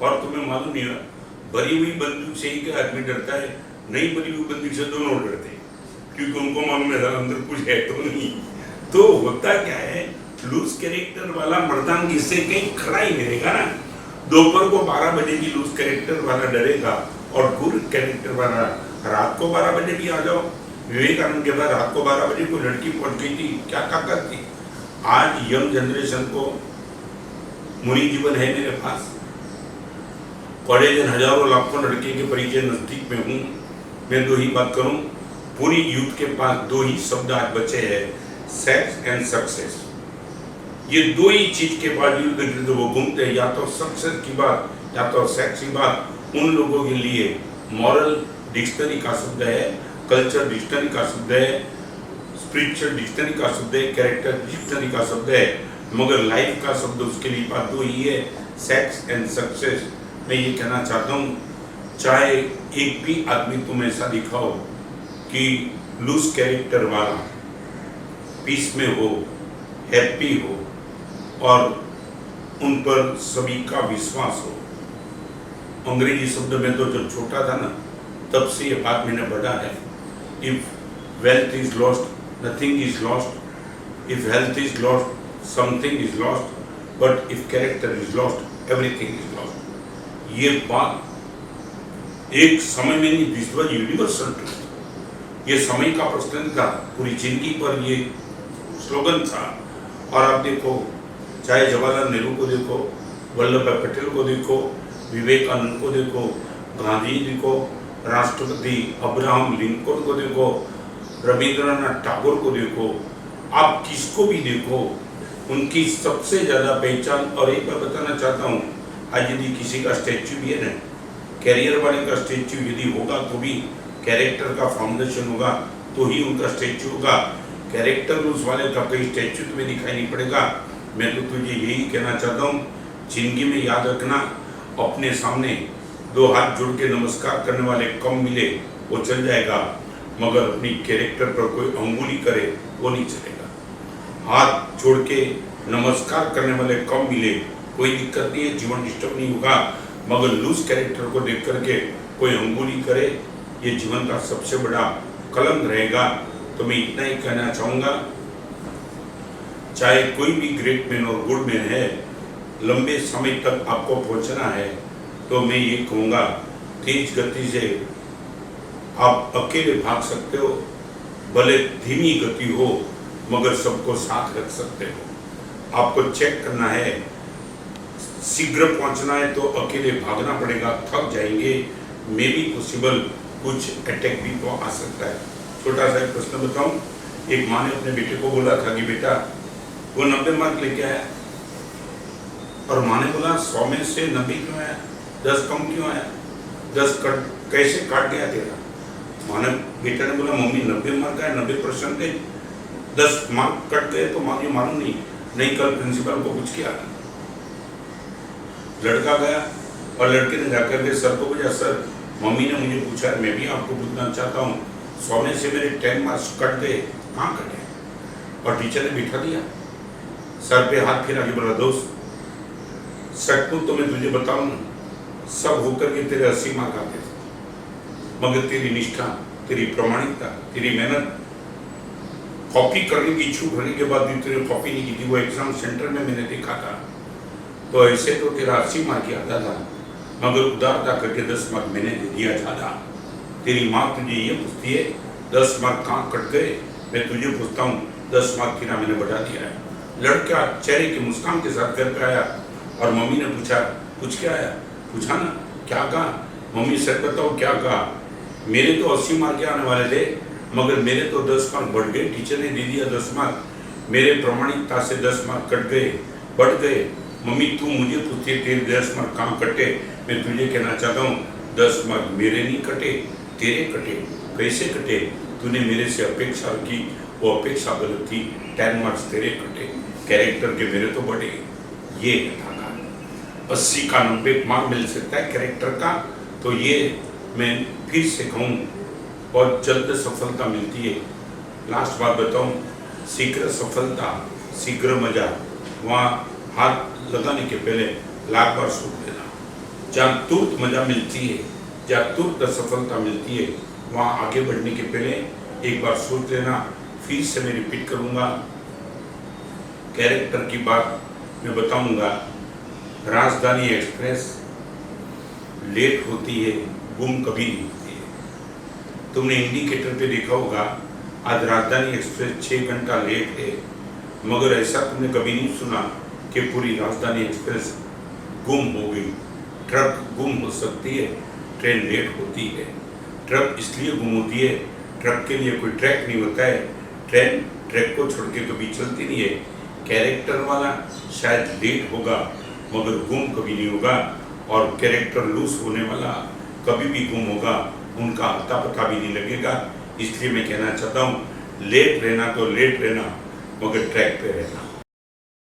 और तुम्हें मालूम नहीं है, भरी हुई बंदूक से ही क्या आदमी डरता है, नहीं भरी हुई बंदूक से दोनों डरते हैं, क्योंकि उनको मालूम है अंदर कुछ है तो नहीं। तो होता क्या है, लूज कैरेक्टर वाला मर्दान किससे कहीं खड़ा ही नहीं रहेगा ना। दोपहर को 12 बजे भी लूज कैरेक्टर वाला डरेगा, और गुड कैरेक्टर वाला रात को 12 बजे भी आ जाओ। विवेकानंद के बाद रात को 12 बजे कोई लड़की पहुंच गई थी, क्या ताकत थी। आज यंग जनरेशन को मुनि जीवन है मेरे पास, कॉलेज में हजारों लाखों लड़के के परिचय नजदीक में हूँ। मैं दो ही बात करूँ, पूरी यूथ के पास दो ही शब्द आज बचे हैं, सेक्स एंड सक्सेस। ये दो ही चीज के बावजूद वो घूमते हैं, या तो सक्सेस की बात या तो सेक्स की बात। उन लोगों के लिए मॉरल डिक्शनरी का शब्द है, कल्चर डिक्शनरी का शब्द है, स्पिरिचुअल डिक्शनरी का शब्द है, कैरेक्टर डिक्शनरी का शब्द है, मगर लाइफ का शब्द उसके लिए बात दो ही है, सेक्स एंड सक्सेस। मैं ये कहना चाहता हूँ, चाहे एक भी आदमी तुम ऐसा दिखाओ कि लूज कैरेक्टर वाला पीस में हो, हैप्पी हो, और उन पर सभी का विश्वास हो। अंग्रेजी शब्द में तो जब छोटा था ना, तब से ये बात मैंने पढ़ा है, if wealth is lost nothing is lost, if health is lost something is lost, but if character is lost everything is lost. ये बात एक समय में नहीं, दिस वाज यूनिवर्सल ट्रूथ। ये समय का प्रश्न था, पूरी जिंदगी पर ये स्लोगन था। और आप देखो, चाहे जवाहरलाल नेहरू को देखो, वल्लभ भाई पटेल को देखो, विवेकानंद को देखो, गांधी जी को, राष्ट्रपति अब्राहम लिंकन को देखो, रविंद्रनाथ टैगोर को देखो, आप किसको भी देखो, उनकी सबसे ज़्यादा पहचान। और एक बार बताना चाहता हूँ, आज यदि किसी का स्टैच्यू भी है ना, कैरियर वाले का स्टैच्यू यदि होगा तो भी कैरेक्टर का फाउंडेशन होगा तो ही उनका स्टैच्यू होगा। कैरेक्टर लूज वाले का कोई स्टैच्यू तुम्हें दिखाई नहीं पड़ेगा। मैं तो तुझे यही कहना चाहता हूँ, जिंदगी में याद रखना, अपने सामने दो हाथ जोड़ के नमस्कार करने वाले कम मिले, वो चल जाएगा, मगर अपनी कैरेक्टर पर कोई अंगुली करे वो नहीं चलेगा। हाथ जोड़ के नमस्कार करने वाले कम मिले, कोई दिक्कत नहीं है, जीवन डिस्टर्ब नहीं होगा, मगर लूज कैरेक्टर को देख करके कोई अंगुली करे, ये जीवन का सबसे बड़ा कलंक रहेगा। तो मैं इतना ही कहना चाहूँगा, चाहे कोई भी ग्रेट मैन और गुड मैन है, लंबे समय तक आपको पहुंचना है, तो मैं ये कहूँगा, तेज गति से आप अकेले भाग सकते हो, भले धीमी गति हो, मगर सबको साथ रख सकते हो। आपको चेक करना है, शीघ्र पहुंचना है तो अकेले भागना पड़ेगा, थक जाएंगे, मे बी पॉसिबल कुछ अटैक भी तो आ सकता है। छोटा सा एक प्रश्न बताऊं, एक माँ ने अपने बेटे को बोला था कि बेटा वो 90 मार्क लेके आया, और माँ ने बोला 100 में से 90 क्यों आया, 10 कम क्यों आया, 10 कट कैसे काट गया तेरा। माँ ने, बेटा ने बोला मम्मी 90 मार्क आया, 90%, 10 मार्क कट गए तो माँ मालूम नहीं कल प्रिंसिपल को कुछ किया। लड़का गया और लड़के ने जाकर के सर को बोला, सर मम्मी ने मुझे पूछा, मैं भी आपको पूछना चाहता हूँ, 100 में से मेरे 10 मार्क्स कट गए, कहाँ कटे। और टीचर ने बिठा दिया, सर पे हाथ फिरा के बोला, दोस्त सचमुच तो मैं तुझे बताऊँ ना, सब होकर के तेरे 80 मार्क आते थे, मगर तेरी निष्ठा, तेरी प्रामाणिकता, तेरी मेहनत, कॉपी करने की इच्छुक होने के बाद भी तेरे कॉपी नहीं की थी, वो एग्जाम सेंटर में मैंने देखा था। तो ऐसे तो तेरा 80 मार्क ही आता था, मगर उदारता करके 10 मार्क मैंने दे दिया ज़्यादा। तेरी माँ तुझे ये पूछती है 10 मार्क कहाँ कट गए, मैं तुझे पूछता हूँ 10 मार्क तेरा मैंने बढ़ा दिया है। लड़का चेहरे की मुस्कान के साथ घर पे आया और मम्मी ने पूछा, पूछ क्या आया, पूछा ना क्या कहा, मम्मी सच बताओ क्या कहा। मेरे तो 80 मार्क आने वाले थे, मगर मेरे तो 10 मार्क बढ़ गए, टीचर ने दे दिया 10 मार्क, मेरे प्रामाणिकता से 10 मार्क कट गए, बढ़ गए। मम्मी तू मुझे पूछती है तेरे 10 मार्क कहाँ कटे, मैं तुझे कहना चाहता हूँ 10 मार्क मेरे नहीं कटे, तेरे कटे। कैसे कटे, तूने मेरे से अपेक्षा की, वो अपेक्षा गलत थी, 10 मार्क्स तेरे कटे, कैरेक्टर के मेरे तो बढ़े। ये था 80 का 90 मार्क मिल सकता है कैरेक्टर का, तो ये मैं फिर से कहूँ बहुत जल्द सफलता मिलती है। लास्ट बात बताऊँ, शीघ्र सफलता शीघ्र मजा, वहाँ हाथ लगाने के पहले लाख बार सोच लेना। जहाँ तुरंत मजा मिलती है, जहाँ तुरंत सफलता मिलती है, वहाँ आगे बढ़ने के पहले एक बार सोच लेना। फिर से मैं रिपीट करूँगा, कैरेक्टर की बात मैं बताऊँगा। राजधानी एक्सप्रेस लेट होती है, गुम कभी नहीं होती है। तुमने इंडिकेटर पे देखा होगा, आज राजधानी एक्सप्रेस 6 घंटा लेट है, मगर ऐसा तुमने कभी नहीं सुना कि पूरी राजधानी एक्सप्रेस गुम हो गई। ट्रक गुम हो सकती है, ट्रेन लेट होती है। ट्रक इसलिए गुम होती है, ट्रक के लिए कोई ट्रैक नहीं होता है, ट्रेन ट्रैक को छोड़ के कभी चलती नहीं है। कैरेक्टर वाला शायद लेट होगा मगर गुम कभी नहीं होगा, और कैरेक्टर लूज होने वाला कभी भी गुम होगा, उनका अता पता भी नहीं लगेगा। इसलिए मैं कहना चाहता हूँ, लेट रहना तो लेट रहना, मगर ट्रैक पे रहना।